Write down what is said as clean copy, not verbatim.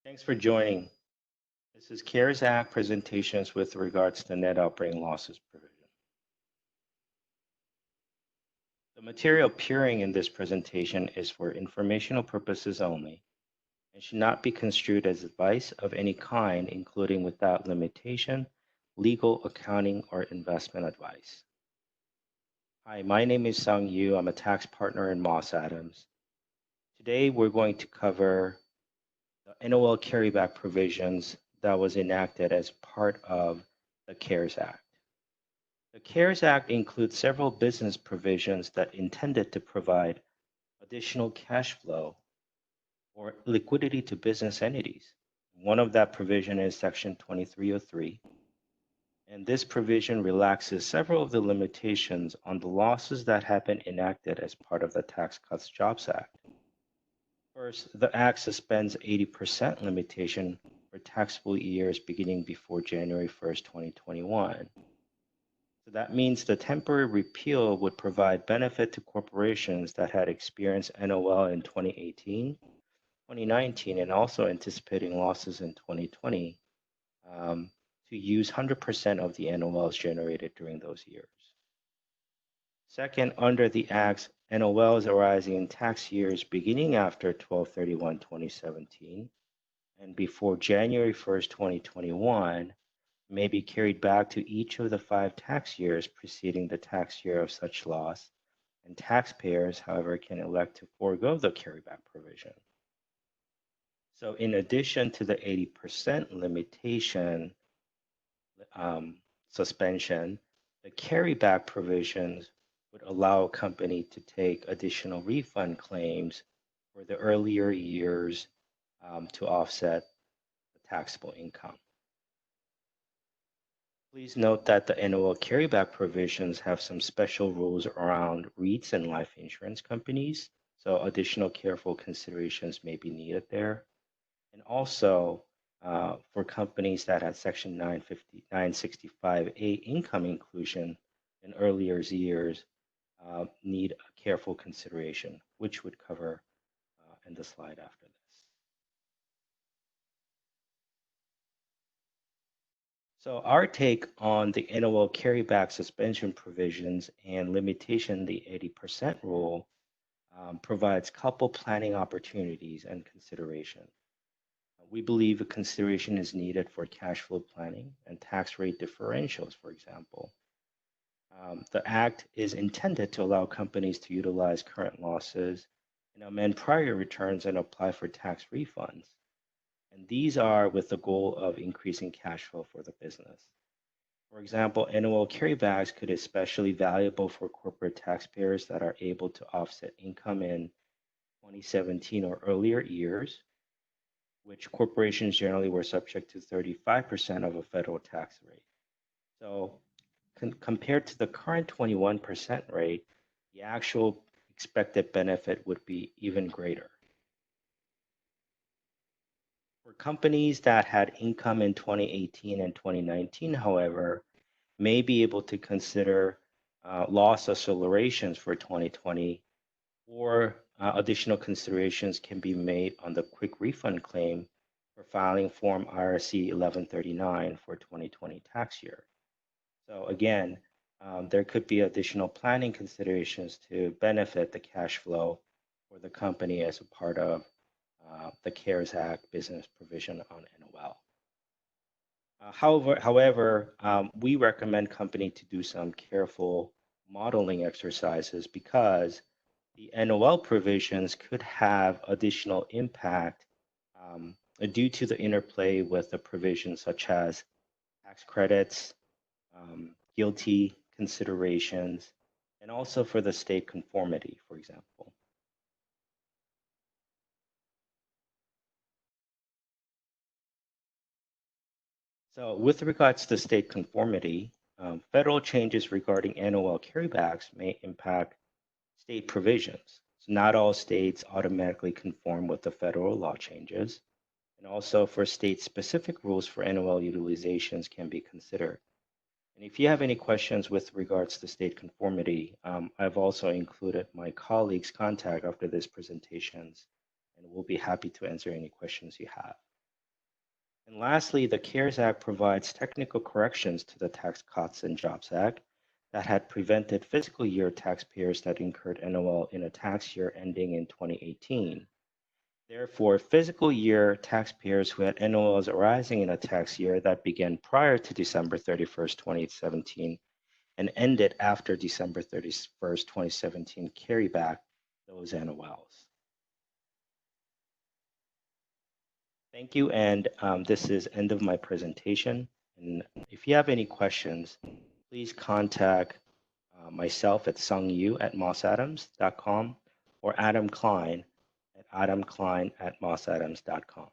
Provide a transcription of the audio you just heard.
Thanks for joining. This is CARES Act presentations with regards to net operating losses provision. The material appearing in this presentation is for informational purposes only and should not be construed as advice of any kind, including without limitation, legal, accounting, or investment advice. Hi, my name is Seung Yoo. I'm a tax partner in Moss Adams. Today, we're going to cover the NOL carryback provisions that was enacted as part of the CARES Act. The CARES Act includes several business provisions that intended to provide additional cash flow or liquidity to business entities. One of that provision is Section 2303, and this provision relaxes several of the limitations on the losses that have been enacted as part of the Tax Cuts Jobs Act. First, the Act suspends 80% limitation for taxable years beginning before January 1st, 2021. So that means the temporary repeal would provide benefit to corporations that had experienced NOL in 2018, 2019, and also anticipating losses in 2020 to use 100% of the NOLs generated during those years. Second, under the Act's NOLs arising in tax years beginning after 12/31/2017 and before January 1st, 2021 may be carried back to each of the 5 tax years preceding the tax year of such loss, and taxpayers, however, can elect to forego the carryback provision. So in addition to the 80% limitation suspension, the carryback provisions would allow a company to take additional refund claims for the earlier years to offset the taxable income. Please note that the NOL carryback provisions have some special rules around REITs and life insurance companies, so additional careful considerations may be needed there. And also, for companies that had Section 965A income inclusion in earlier years, need a careful consideration, which would cover in the slide after this. So our take on the NOL carryback suspension provisions and limitation the 80% rule provides couple planning opportunities and consideration. We believe a consideration is needed for cash flow planning and tax rate differentials, for example. The Act is intended to allow companies to utilize current losses and amend prior returns and apply for tax refunds. And these are with the goal of increasing cash flow for the business. For example, NOL carrybacks could be especially valuable for corporate taxpayers that are able to offset income in 2017 or earlier years, which corporations generally were subject to 35% of a federal tax rate. So compared to the current 21% rate, the actual expected benefit would be even greater. For companies that had income in 2018 and 2019, however, may be able to consider loss accelerations for 2020, or additional considerations can be made on the quick refund claim for filing Form IRC 1139 for 2020 tax year. So again, there could be additional planning considerations to benefit the cash flow for the company as a part of the CARES Act business provision on NOL. However, we recommend company to do some careful modeling exercises because the NOL provisions could have additional impact due to the interplay with the provisions such as tax credits, guilty considerations, and also for the state conformity, for example. So with regards to state conformity, federal changes regarding NOL carrybacks may impact state provisions. So not all states automatically conform with the federal law changes. And also for state-specific rules for NOL utilizations can be considered. And if you have any questions with regards to state conformity, I've also included my colleagues' contact after this presentations, and we'll be happy to answer any questions you have. And lastly, the CARES Act provides technical corrections to the Tax Cuts and Jobs Act that had prevented fiscal year taxpayers that incurred NOL in a tax year ending in 2018. Therefore, fiscal year taxpayers who had NOLs arising in a tax year that began prior to December 31st, 2017 and ended after December 31st, 2017 carry back those NOLs. Thank you, and this is end of my presentation. And if you have any questions, please contact myself at Seung Yoo at mossadams.com or Adam Klein at adamklein@mossadams.com.